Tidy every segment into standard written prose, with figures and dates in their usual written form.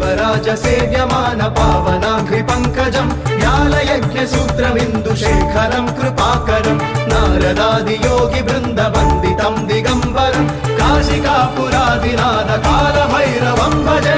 దేవరాజ సేవ్యమాన పావనాఘ్రి పంకజం జ్ఞానయజ్ఞసూత్రమిందుశేఖరం కృపాకరం నారదాది యోగి బృంద వందితం దిగంబరం కాశికాపురాదినాథ కాలభైరవం భజే.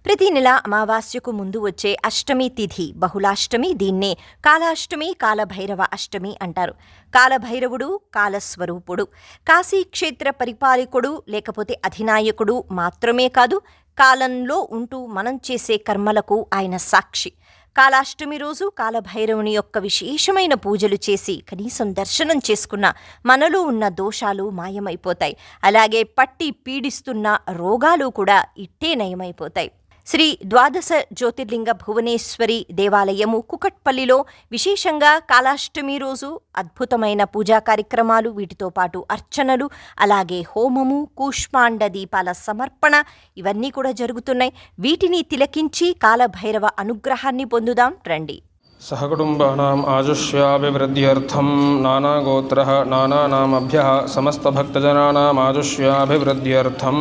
ప్రతి నెల అమావాస్యకు ముందు వచ్చే అష్టమి తిథి బహుళాష్టమి. దీన్నే కాలాష్టమి, కాలభైరవ అష్టమి అంటారు. కాలభైరవుడు కాలస్వరూపుడు, కాశీక్షేత్ర పరిపాలకుడు లేకపోతే అధినాయకుడు మాత్రమే కాదు, కాలంలో ఉంటూ మనం చేసే కర్మలకు ఆయన సాక్షి. కాలాష్టమి రోజు కాలభైరవుని యొక్క విశేషమైన పూజలు చేసి కనీసం దర్శనం చేసుకున్న మనలో ఉన్న దోషాలు మాయమైపోతాయి. అలాగే పట్టి పీడిస్తున్న రోగాలు కూడా ఇట్టే నయమైపోతాయి. శ్రీ ద్వాదశ జ్యోతిర్లింగ భువనేశ్వరి దేవాలయము కుకట్పల్లిలో విశేషంగా కాలాష్టమి రోజు అద్భుతమైన పూజా కార్యక్రమాలు, వీటితో పాటు అర్చనలు, అలాగే హోమము, కూష్మాండ దీపాల సమర్పణ ఇవన్నీ కూడా జరుగుతున్నాయి. వీటిని తిలకించి కాలభైరవ అనుగ్రహాన్ని పొందుదాం రండి. సహకుటుంబానాం ఆజుష్యాభివృద్ధ్యర్థం నానాగోత్రః నానానామభ్యః సమస్తభక్తజనానాం ఆజుష్యాభివృద్ధ్యర్థం.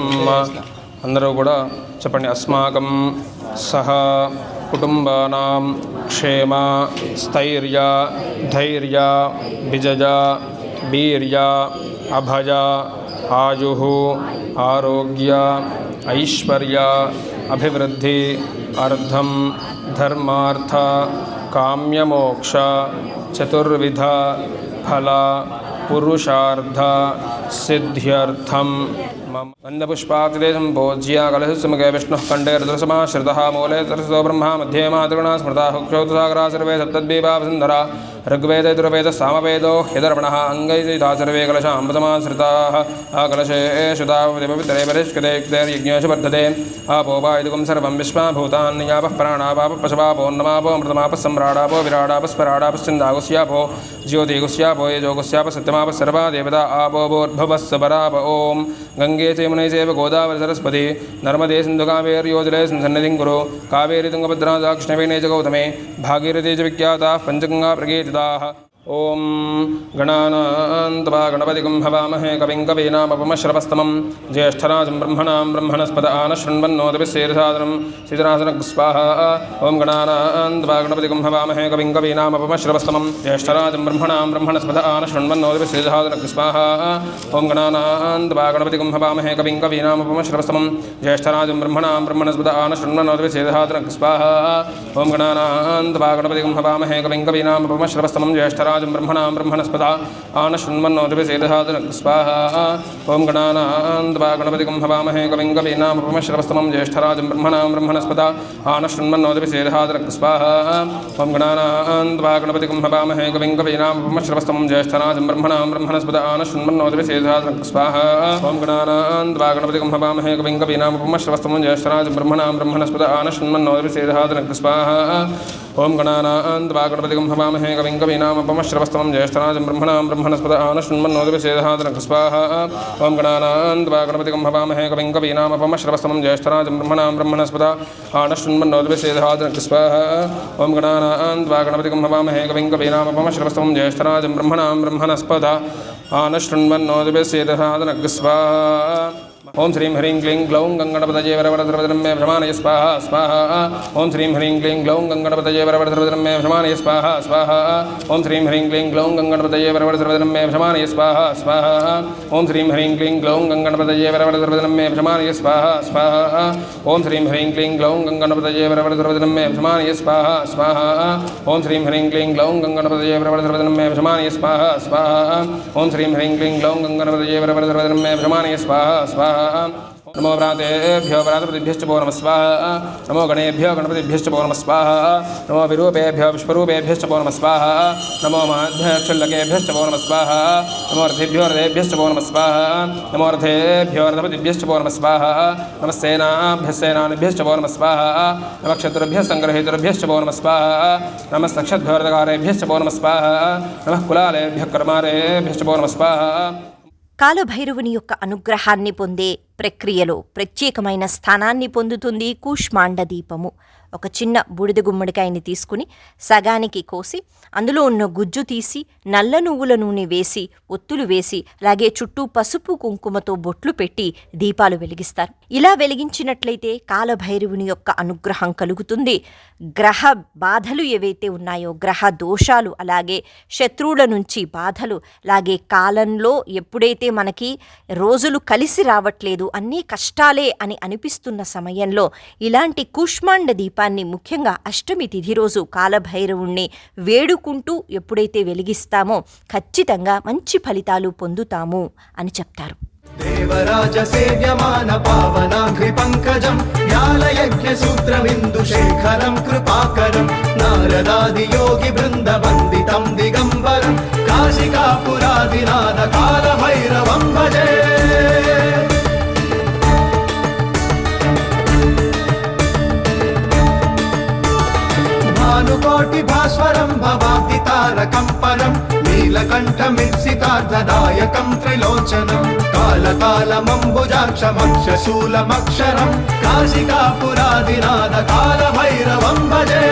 అందరూ కూడా చెప్పండి. అస్మాకం సహ కుటుంబానాం క్షేమ స్థైర్య ధైర్య విజయ వీర్య అభయ ఆయుః ఆరోగ్య ఐశ్వర్య అభివృద్ధి అర్థం ధర్మార్థ కామ్యమోక్ష చతుర్విధ ఫల పురుషార్థ సిద్ధ్యర్థం మమ గంధపుష్పాక్షతే సంభోజ్య కలశస్సుముఖే విష్ణుః కంఠే రుద్రసమాశ్రితః మూలే సరస్వతో బ్రహ్మా మధ్యే మాతృగుణా స్మృతా హుక్షౌతుసాగరా సర్వే సప్తద్వీపావసుంధరా ఋగ్వేద యజుర్వేద సామవేదో హ్యదర్వణः అంగైతా సర్వే కలశాంబసమాశ్రితాः కలశేషు తావదేవపితరే పరిష్కృతే యజ్ఞేషు వర్ధతే ఆపోపాయదుకం సర్వం విశ్వాభూతాన్యాపః ప్రాణాపాపः పశవాపోన్నమాపో అమృతమాపः సమ్రాడాపో విరాడాపస్పరాడాపశ్చందాగుస్యాపో జ్యోతిగుస్యాపో యజోగుస్యాప సత్యమాపः సర్వా దేవతా ఆపో భోర్భువస్సపరాప ఓం గంగే చైమునే చైవ గోదావరి సరస్వతి నర్మదే సింధు కావేరి యోజలే సన్నిధిం కురు కావేరి తుంగభద్రా దాక్షిణవేణే చ గౌతమే భాగీరథీ చ విఖ్యాతాః పంచగంగా ప్రకీర్తితాః. ఓం గణానాన్త్వా గణపతిగం హవామహే కవిం కవీనాముపమశ్రవస్తమం జ్యేష్ఠరాజం బ్రహ్మణాం బ్రహ్మణస్పద ఆనశృణ్వన్నోతిభిస్సేదసాదనం సిద్ధరాసనః స్వాహా. ఓం గణానాన్త్వా గణపతిగం హవామహే కవిం కవీనాముపమశ్రవస్తమం జ్యేష్ఠరాజం బ్రహ్మణాం బ్రహ్మణస్పద ఆనశృణ్వన్నోతిభిస్సేదసాదనం స్వాహా. ఓం గణానాన్త్వా గణపతిగం హవామహే కవిం కవీనాముపమశ్రవస్తమం జ్యేష్ఠరాజం బ్రహ్మణాం బ్రహ్మణస్పద ఆనశృణ్వన్నోతిభిస్సేదసాదనం స్వాహా. ఓం గణానాన్త్వా గణపతిగం హవామహే కవిం కవీనాముపమశ్రవస్తమం జ్యేష్ఠరాజం బ్రహ్మణాం బ్రహ్మణస్పద ఆనశృణ్వన్నోతిభిస్సేదసాదనం స్వాహా. ఓం గణానాన్త్వా గణపతిగం హవామహే కవిం కవీనాముపమశ్రవస్తమం జ్యేష్ఠరాజం బ్రహ్మణాం బ్రహ్మణస్పద ఆనశృణ్వన్నోతిభిస్సేదసాదనం స్వాహా. ఓం గణానాన్త్వా గణపతిగం హవామహే కవిం కవీనాముపమశ్రవస్తమం జ్యేష్ఠరాజం బ్రహ్మణాం బ్రహ్మణస్పద ఆనశృణ్వన్నోతిభిస్సేదసాదనం స్వాహా. ఓం గణానాన్త్వా గణపతిగం హవామహే కవిం కవీనాముపమశ్రవస్తమం జ్యేష్ఠరాజం బ్రహ్మణాం బ్రహ్మణస్పద ఆనశృణ్వన్నోతిభిస్సేదసాదనం స్వాహా. ఓం గణానాన్త్వా గణపతిగం హవామహే కవిం కవీనాముపమశ్రవస్తమం జ్యేష్ఠరాజం బ్రహ్మణాం బ్రహ్మణస్పద ఆనశృణ్వన్నోతిభిస్సేదసాదనం స్వాహా. ఓం గణానాన్త్వా గణపతిగం హవామహే కవిం కవీనాముపమశ్రవస్తమం జ్యేష్ఠరాజం బ్రహ్మణాం బ్రహ్మణస్పద ఆనశృణ్వన్నోతిభిస్సేదసాదనం స్వాహా. ఓం గణానాన్త్వా గణపతిగం హవామహే కవిం కవీనాముపమశ్రవస్తమం జ్యేష్ఠరాజం బ్రహ్మణాం బ్రహ్మణస్పద ఆనశృణ్వన్నోతిభిస్సేదసాదనం స్వాహా. ఓం శ్రీం హ్రీం క్లీం గ్లౌం గంగణపతయే వరవరద్రవదనం మే భ్రమాణయ స్వాహా స్వాహా. ఓం శ్రీం హ్రీం క్లీం గ్లౌం గంగణపతయే వరవరద్రవదనం మే భ్రమాణయ స్వాహా స్వాహా. ఓం శ్రీం హ్రీం క్లీం గ్లౌం గంగణపతయే వరవరద్రవదనం మే భ్రమాణయ స్వాహా స్వాహా. ఓం శ్రీం హ్రీం క్లీం గ్లౌం గంగణపతయే వరవరద్రవదనం మే భ్రమాణయ స్వాహా స్వాహా. ఓం శ్రీం హ్రీం క్లీం గ్లౌం గంగణపతయే వరవరద్రవదనం మే భ్రమాణయ స్వాహా స్వాహా. ఓం శ్రీం హ్రీం క్లీం గ్లౌం గంగణపతయే వరవరద్రవదనం మే భ్రమాణయ స్వాహా స్వాహా. ఓం శ్రీం హ్రీం క్లీం గ్లౌం గంగణపతయే వరవరద్రవదనం మే భ్రమాణయ స్వాహా స్వాహా. నమో వ్రాతేభ్యో వ్రాతపతిభ్యశ్చ భో నమః స్వాహా. నమో గణేభ్యో గణపతిభ్యశ్చ భో నమః స్వాహా. నమో విరూపేభ్యో విశ్వరూపేభ్యశ్చ భో నమః స్వాహా. నమో మహాభ్యక్షుల్లకేభ్యశ్చ భో నమః స్వాహా. నమో రథేభ్యో రథేభ్యశ్చ భో నమః స్వాహా. నమో రథేభ్యో రథపతిభ్యశ్చ భో నమః స్వాహా. నమః సేనాభ్యశ్చేనానిభ్యశ్చ భో నమః స్వాహా. నమః క్షత్రుభ్యः సంగ్రహేతుభ్యశ్చ భో నమః స్వాహా. నమః సక్షద్భ్యోరధకారేభ్యశ్చ భో నమః స్వాహా. నమః కులాలేభ్యः కర్మారేభ్యశ్చ భో నమః స్వాహా. కాలభైరవుని యొక్క అనుగ్రహాన్ని పొందే ప్రక్రియలో ప్రత్యేకమైన స్థానాన్ని పొందుతుంది కూష్మాండ దీపము. ఒక చిన్న బూడిద గుమ్మడికాయని తీసుకుని సగానికి కోసి అందులో ఉన్న గుజ్జు తీసి నల్ల నువ్వుల నూనె వేసి ఒత్తులు వేసి అలాగే చుట్టూ పసుపు కుంకుమతో బొట్లు పెట్టి దీపాలు వెలిగిస్తారు. ఇలా వెలిగించినట్లయితే కాలభైరవుని యొక్క అనుగ్రహం కలుగుతుంది. గ్రహ బాధలు ఏవైతే ఉన్నాయో గ్రహ దోషాలు అలాగే శత్రువుల నుంచి బాధలు అలాగే కాలంలో ఎప్పుడైతే మనకి రోజులు కలిసి రావట్లేదు అన్నీ కష్టాలే అని అనిపిస్తున్న సమయంలో ఇలాంటి కూష్మాండ దీపాన్ని ముఖ్యంగా అష్టమి తిథి రోజు కాలభైరవుణ్ణి వేడుకుంటూ ఎప్పుడైతే వెలిగిస్తామో ఖచ్చితంగా మంచి ఫలితాలు పొందుతాము అని చెప్తారు. దేవరాజ సేవ్యమాన పావనాఘ్రి పంకజం జ్ఞానయజ్ఞ సూత్రమిందు శేఖరం కృపాకరం నారదాది యోగి బృంద వందితం దిగంబరం కాశికాపురాదినాథ కాలభైరవం భజే. భానుకోటి భాస్వరం భవాబ్ది తారకం పరం నీలకంఠమిత్సితార్థదాయకం త్రిలోచనం కాలకాలమంబుజాక్షమక్షశూలమక్షరం కాశికాపురాదినాథ కాలభైరవం భజే.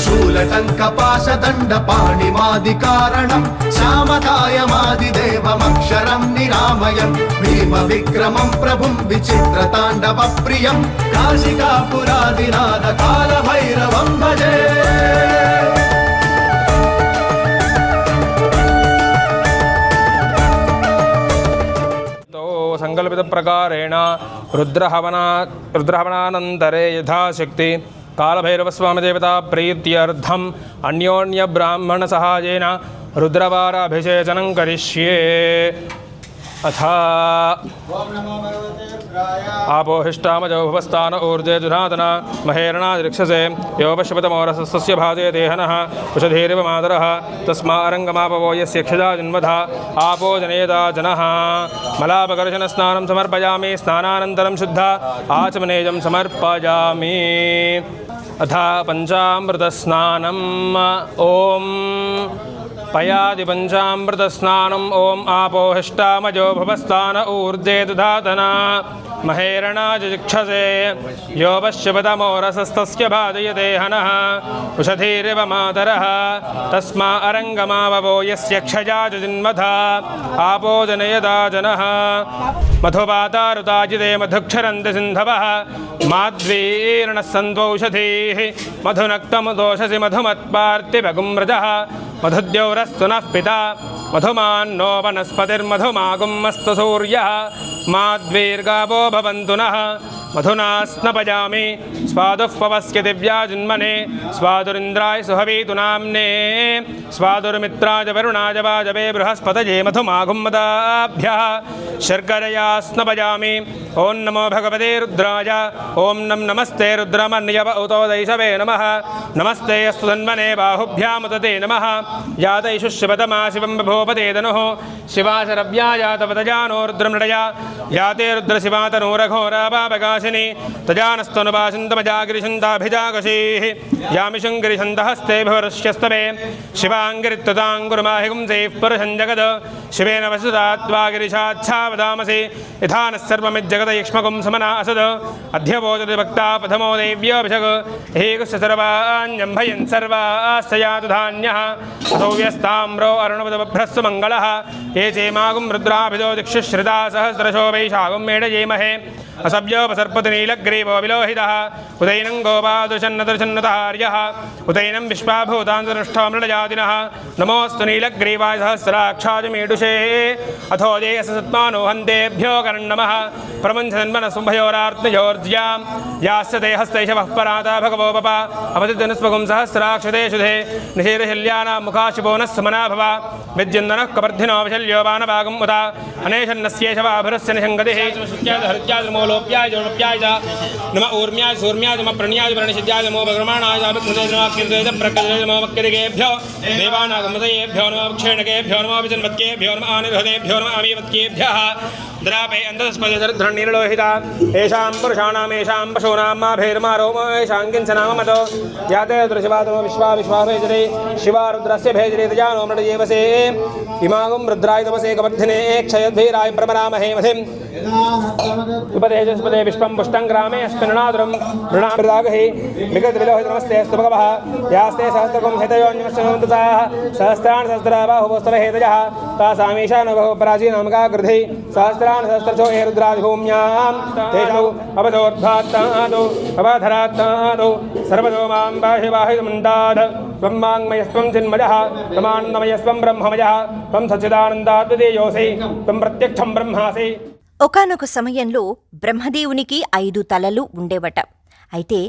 శూలటంకపాశదండపాణిమాదికారణం శ్యామతాయమాదిదేవమక్షరం నిరామయం భీమ విక్రమం ప్రభుం విచిత్రతాండవ ప్రియం కాశికాపురాదినాథ కాలభైరవం భజే. సంకల్పిత ప్రకారేణ రుద్రహవనానంతరే యథాశక్తి కాలభైరవస్వామిదేవతా ప్రీత్యర్థం అన్యోన్య బ్రాహ్మణ సహాయేన రుద్రవారాభిషేచనం కరిష్యే. అథ ఆపోహిష్టామజో భువస్థాన ఊర్జే జునాదన మహేరణాదిక్షసే యోపశపతమోరసస్య భాజే దేహనః ఉషధీరివ మాతరః తస్మారంగమాపవో యస్య క్షజా జన్మధ ఆపో జనేదా జనః. మలాపకర్షణ స్నానం సమర్పయామి స్నానానంతరం శుద్ధ ఆచమనేయం సమర్పయామి. అథ పంచామృత స్నానం. ఓం పయాది పంచామృత స్నానం. ఓం ఆపోహిష్టామజో భువస్థాన ఊర్జే దుధాతన మహేరణాజిక్షసే యోపశ్యపతమోరసస్తస్య భాజయతే హనః ఉషధీరివ మాతరః తస్మా అరంగమావవో యస్య క్షజాజ జన్మధ ఆపో జనయదా జనః. మధుపాతారుతాజితే మధుక్షరంతి సింధవః మాధ్వీర్ణః సంత్వౌషధీః మధునక్తముదోషసి మధుమత్పార్తిభగుమ్రజः మధుద్యౌరస్తు నః పితా మధుమాన్నో వనస్పతిర్మధుమాగుమ్మస్తు సూర్యः మాద్వీర్గావో భవంతు నః మధునా స్నపయామి. స్వాదుః పవస్య దివ్యా జన్మనే స్వాదురింద్రాయ సుహవీతు నామ్నే స్వాదుర్మిత్రాయ వరుణాయ వాజవే బృహస్పతయే మధుమాగుమ్మదాభ్యः శర్కరయా స్నపయామి. ఓం నమో భగవతే రుద్రాయ. ఓం నమస్తే రుద్రమన్యవ ఉతోదైషవే నమః. నమస్తే అస్తు ధన్వనే బాహుభ్యాముదతే నమః. యాతైషు శివతమా శివం బభూపతే ధనుః శివాశరవ్యా యాతవతజానో రుద్రమృడయా యాతే రుద్రశివాతనూరఘోరా పాపకాశిని తజానస్తనుపాశంతమజాగిరిశంతాభిజాగశీః యామిషంగిరిశంతహస్తే భవరస్యస్తవే శివాంగిరిత్వతాంగురుమాహిగుం సేః పురుషం జగద్ శివేన వసుదాత్వాగిరిశాచ్ఛావదామసి యథానः సర్వమిజ్జగదయక్ష్మకుం సమనా అసద్ అధ్యవోచతి భక్తా పథమో దేవ్యోభిషగ్ హేకుశ్చ సర్వాణ్యం భయన్ సర్వాస్సయాతు ధాన్యః అసౌవ్యస్తామ్రో అరుణపదభ్రస్సు మంగళः ఏ చేమాగుం రుద్రాభిదో దిక్షుశ్రితా సహస్రశో వైశాగుం మేడయేమహే असभ्योपसर्पति नीलग्रीवो विलोहितः उदैनं गोपादुषन्नदर्शन्नतार्यः उदैनं विश्वाभूतान्तनुष्ठामृडजातिनः नमोऽस्तु नीलग्रीवाय सहस्राक्षाय मेडुषे अथो देयसत्मानो हन्तेभ्यो कर्णमः प्रमुञ्चन्मनसुभयोरार्त्नयोर्ज्यां यास्य ते हस्तैषवः पराता भगवोपप अवतितनुस्पगुं सहस्राक्षते शुधे निशीर्हिल्यानां मुखाशिवो नः समना भव विद्युन्दनः कपर्धिनो विशल्यो बाणवागुम् उदा अनेशन्नस्येषवाभुरस्य निषङ्गतिः लोप्याय प्राणसिद्ध्याय च नमः ऊर्म्याय सूर्म्याय नमः प्रणीयाय प्रणसिद्ध्याय नमो भगवानाय जातकृते नमः कीर्तये प्रकटये नमः वक्केभ्यो देवानागमदयेभ्यो नमः क्षेणकेभ्यो नमः विजन्मत्केभ्यो नमः आनिर्हदेभ्यो नमः आमीवत्केभ्यः द्रापे अन्तस्पदे दर्धरणीरलोहिता येषां पुरुषाणां येषां पशूनां मा भैर्मा रोमो येषां किञ्चनामतो याते दृशिवातमो विश्वाभेजरे शिवा रुद्रस्य भेजरे तजानो मृडयेवसे इमागुं रुद्राय तपसे कवर्धिने क्षयद्भीराय प्रमरामहे मधिम् उपदेशस्पदे विश्वं पुष्टं ग्रामे अस्मिन्नादुरं ऋणामृदागहि विगतविलोहित नमस्ते अस्तु भगवः यास्ते सहस्रकं हितयोन्यमस्सन्तसाः सहस्राणि सहस्रबाहुवस्तव हेतजः तासामीशानो बहु प्राचीनामका गृधि सहस्राणि सहस्रशो हे रुद्रादिभूम्यां तेषु अवधोद्धात्तादौ अवधरात्तादौ सर्वतो मां बाह्यवाहितमन्ताद् त्वं वाङ्मयस्त्वं चिन्मयः त्वमानन्दमयस्त्वं ब्रह्ममयः त्वं सच्चिदानन्दाद्वितीयोऽसि त्वं प्रत्यक्षं ब्रह्मासि. ఒకానొక సమయంలో బ్రహ్మదేవునికి 5 తలలు ఉండేవట. అయితే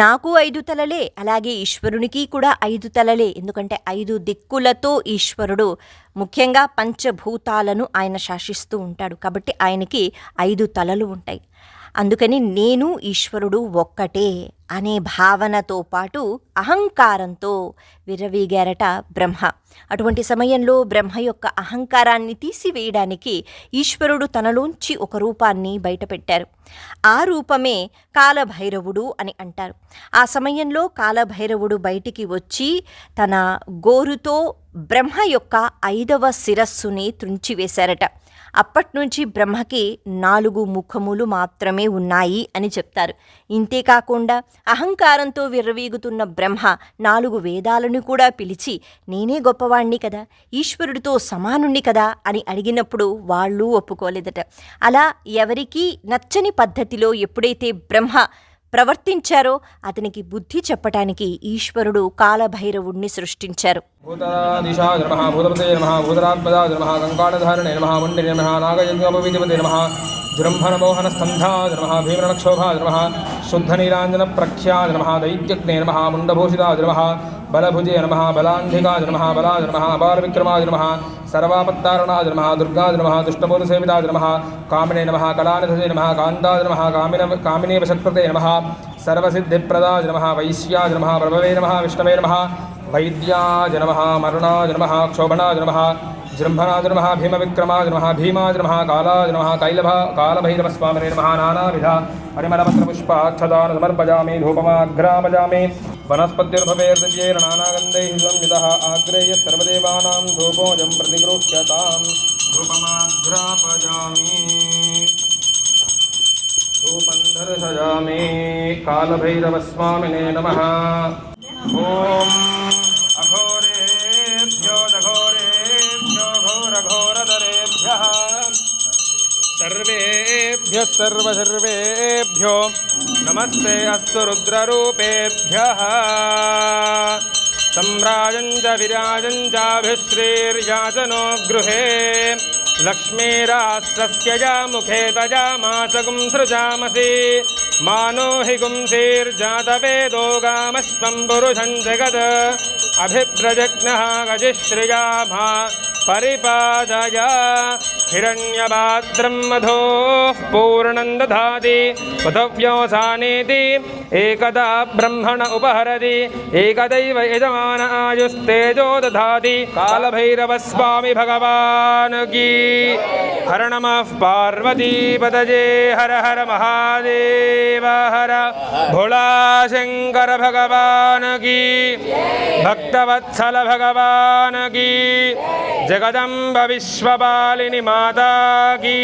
నాకు 5 తలలే, అలాగే ఈశ్వరునికి కూడా 5 తలలే. ఎందుకంటే 5 దిక్కులతో ఈశ్వరుడు ముఖ్యంగా పంచభూతాలను ఆయన శాసిస్తూ ఉంటాడు. కాబట్టి ఆయనకి 5 తలలు ఉంటాయి. అందుకని నేను ఈశ్వరుడు ఒక్కటే అనే భావనతో పాటు అహంకారంతో విర్రవీగారట బ్రహ్మ. అటువంటి సమయంలో బ్రహ్మ యొక్క అహంకారాన్ని తీసివేయడానికి ఈశ్వరుడు తనలోంచి ఒక రూపాన్ని బయటపెట్టారు. ఆ రూపమే కాలభైరవుడు అని అంటారు. ఆ సమయంలో కాలభైరవుడు బయటికి వచ్చి తన గోరుతో బ్రహ్మ యొక్క 5వ శిరస్సుని త్రుంచివేశారట. అప్పట్నుంచి బ్రహ్మకి 4 ముఖములు మాత్రమే ఉన్నాయి అని చెప్తారు. ఇంతేకాకుండా అహంకారంతో విర్రవీగుతున్న బ్రహ్మ 4 వేదాలను కూడా పిలిచి నేనే గొప్పవాణ్ణి కదా, ఈశ్వరుడితో సమానుణ్ణి కదా అని అడిగినప్పుడు వాళ్ళు ఒప్పుకోలేదట. అలా ఎవరికీ నచ్చని పద్ధతిలో ఎప్పుడైతే బ్రహ్మ ప్రవర్తించారో అతనికి బుద్ధి చెప్పటానికి ఈశ్వరుడు కాలభైరవుడిని సృష్టించారు. భూతరాధీశాయ నమః భూతపతయే నమః భూతరాత్మజాయ నమః కంకాళధారణే నమః ముండినే నమః నాగయజ్ఞోపవీధిపతే నమః జృంభణమోహనస్కంధాయ నమః భీమనక్షోభాయ నమః శుద్ధనీరాంజనప్రఖ్యాయ నమః దైత్యజ్ఞే నమః ముండభూషితాయ నమః బలభుజే నమః బలాంధికాయ నమః బలాయ నమః అపారవిక్రమాయ నమః సర్వాపత్తారణాయ నమః దుర్గాయ నమః దుష్టబోధసేవితాయ నమః కామినే నమః కళానిధే నమః కాంతాయ నమః కామినే వశత్కృతే నమః సర్వసిద్ధిప్రదాయ నమః వైశ్యాయ నమః ప్రభవే నమః విష్ణవే నమః వైద్యాయ నమః మరణాయ నమః క్షోభణాయ నమః జృంభణాయ నమః భీమవిక్రమాయ నమః భీమాయ నమః కాలాయ నమః కాలభైరవస్వామినే నమః నానావిధ పరిమళపత్రపుష్పాక్షదాన సమర్పయామి ధూపమాఘ్రాపయామి వనస్పత్యుర్భవేర్దివ్యేన నానాగంధైః సంయుతః ఆగ్రేయ సర్వదేవానాం ధూపోజం ప్రతిగృహ్యతాం ధూపమాఘ్రాపయామి ధూపం దర్శయామి కాలభైరవస్వామినే నమః. ఓం అఘోరేభ్యో దఘోరేభ్యో ఘోరఘోరతరేభ్యః సర్వేభ్యః సర్వేభ్యో నమస్తే అస్తు రుద్రరూపేభ్యః. సంరాజం చ విరాజం చాభిశ్రీర్యాచనో గృహే లక్ష్మీరాస్త్రస్య ముఖే తజామాసగుం సృజామసి మానో హి గుంసీర్జాతవేదో గామస్వం పురుషం జగద్ అభివ్రజగ్నః గజిశ్రియామా పరిపాదయ. హిరణ్యపాత్రం మధోః పూర్ణం దధాతి పృథవ్యోసానేతి ఏకదా బ్రహ్మణ ఉపహరతి ఏకదైవ యజమాన ఆయుస్తేజో దధాతి. కాలభైరవస్వామి భగవాన్ కీ. హర నమః పార్వతీపతయే హర హర మహాదేవ హర భోళా శంకర భగవాన్ కీ. భక్తవత్సల భగవాన్ కీ. జగదంబ విశ్వపాలిని మాతా కీ.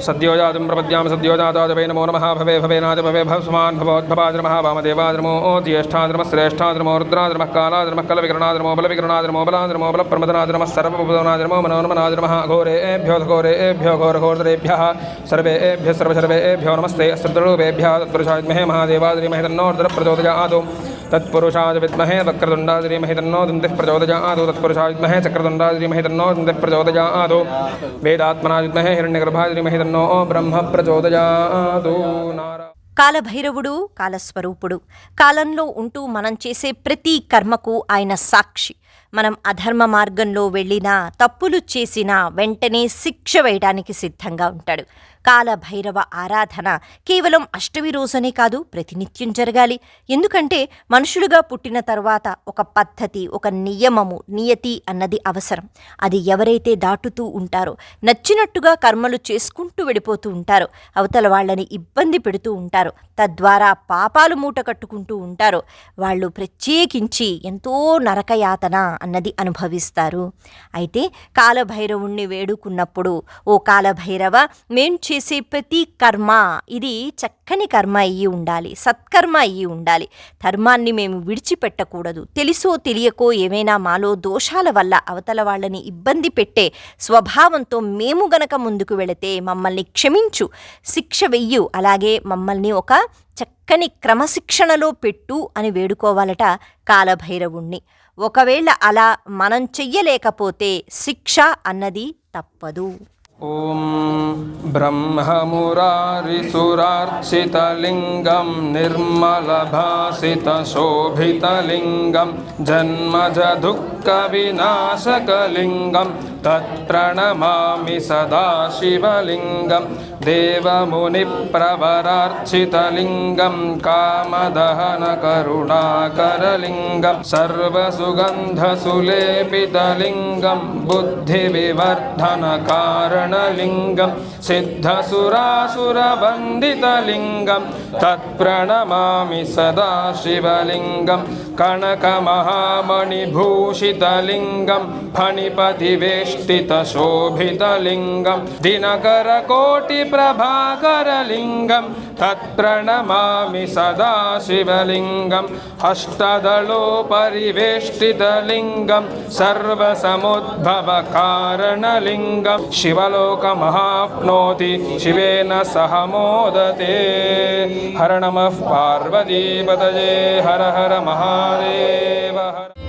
సద్యోజాతం ప్రపద్యామ సద్యోజాతాదవే నమో నమః. భవే భవేనాథ భవే భవస్మాన్ భవోద్భవాద్రమః వామదేవాద్రమో జ్యేష్ఠాద్రమః శ్రేష్ఠాద్రమో రుద్రాద్రమః కాలాద్రమః కలవికరణాద్రమో బలవికరణాద్రమో బలాద్రమో బలప్రమదనాద్రమః సర్వభూతనాద్రమో మనోన్మనాద్రమః. ఘోరేభ్యో ఘోరేభ్యో ఘోరఘోరతరేభ్యः సర్వేభ్యः సర్వసర్వేభ్యో నమస్తే అస్త్రరూపేభ్యः తత్పురుషాయ విద్మహే మహాదేవాయ ధీమహి తన్నో రుద్రః ప్రచోదయాత్. తత్పురుషాయ విద్మహే వక్రతుండాయ ధీమహి తన్నో దంతిః ప్రచోదయాత్. తత్పురుషాయ విద్మహే చక్రతుండాయ ధీమహి తన్నో దంతిః ప్రచోదయాత్. వేదాత్మనాయ విద్మహే హిరణ్యగర్భాయ ధీమహి తన్నో బ్రహ్మ ప్రచోదయాత్. కాలభైరవుడు కాలస్వరూపుడు. కాలంలో ఉంటూ మనం చేసే ప్రతి కర్మకు ఆయన సాక్షి. మనం అధర్మ మార్గంలో వెళ్ళినా, తప్పులు చేసినా వెంటనే శిక్ష వేయడానికి సిద్ధంగా ఉంటాడు. కాలభైరవ ఆరాధన కేవలం అష్టమి రోజనే కాదు, ప్రతినిత్యం జరగాలి. ఎందుకంటే మనుషులుగా పుట్టిన తర్వాత ఒక పద్ధతి, ఒక నియమము, నియతి అన్నది అవసరం. అది ఎవరైతే దాటుతూ ఉంటారో, నచ్చినట్టుగా కర్మలు చేసుకుంటూ వెళ్ళిపోతూ ఉంటారో, అవతల వాళ్ళని ఇబ్బంది పెడుతూ ఉంటారో, తద్వారా పాపాలు మూట కట్టుకుంటూ ఉంటారో, వాళ్ళు ప్రత్యేకించి ఎంతో నరకయాతన అన్నది అనుభవిస్తారు. అయితే కాలభైరవుణ్ణి వేడుకున్నప్పుడు, ఓ కాలభైరవ, మేం చేసే ప్రతి కర్మ ఇది చక్కని కర్మ అయ్యి ఉండాలి, సత్కర్మ అయ్యి ఉండాలి. ధర్మాన్ని మేము విడిచిపెట్టకూడదు. తెలుసో తెలియకో ఏమైనా మాలో దోషాల వల్ల అవతల వాళ్ళని ఇబ్బంది పెట్టే స్వభావంతో మేము గనక ముందుకు వెళితే మమ్మల్ని క్షమించు, శిక్ష వెయ్యు, అలాగే మమ్మల్ని ఒక చక్కని క్రమశిక్షణలో పెట్టు అని వేడుకోవాలట కాలభైరవుణ్ణి. ఒకవేళ అలా మనం చెయ్యలేకపోతే శిక్ష అన్నది తప్పదు. ఓం బ్రహ్మమురారిసురార్చితలింగం నిర్మలభాసితశోభితలింగం జన్మజ దుఃఖ వినాశకలింగం తత్ప్రణమామి సదా శివలింగం దేవమునిప్రవరార్చితలింగం కామదహన కరుణాకరలింగం సర్వసుగంధసులేపితలింగం బుద్ధివివర్ధన కారణలింగం సిద్ధసురాసురవందితలింగం తత్ప్రణమామి సదా శివలింగం కనకమహామణిభూషితలింగం ఫణిపతివేష్టితశోభితలింగం దినకరకోటిప్రభాకరలింగం తత్ప్రణమామి సదా శివలింగం అష్టదళోపరివేష్టితలింగం సర్వసముద్భవకారణలింగం శివలోకమహాప్నోతి శివేన సహ మోదతే. హర నమః పార్వతీపతయే హర హర మహాదేవ హర.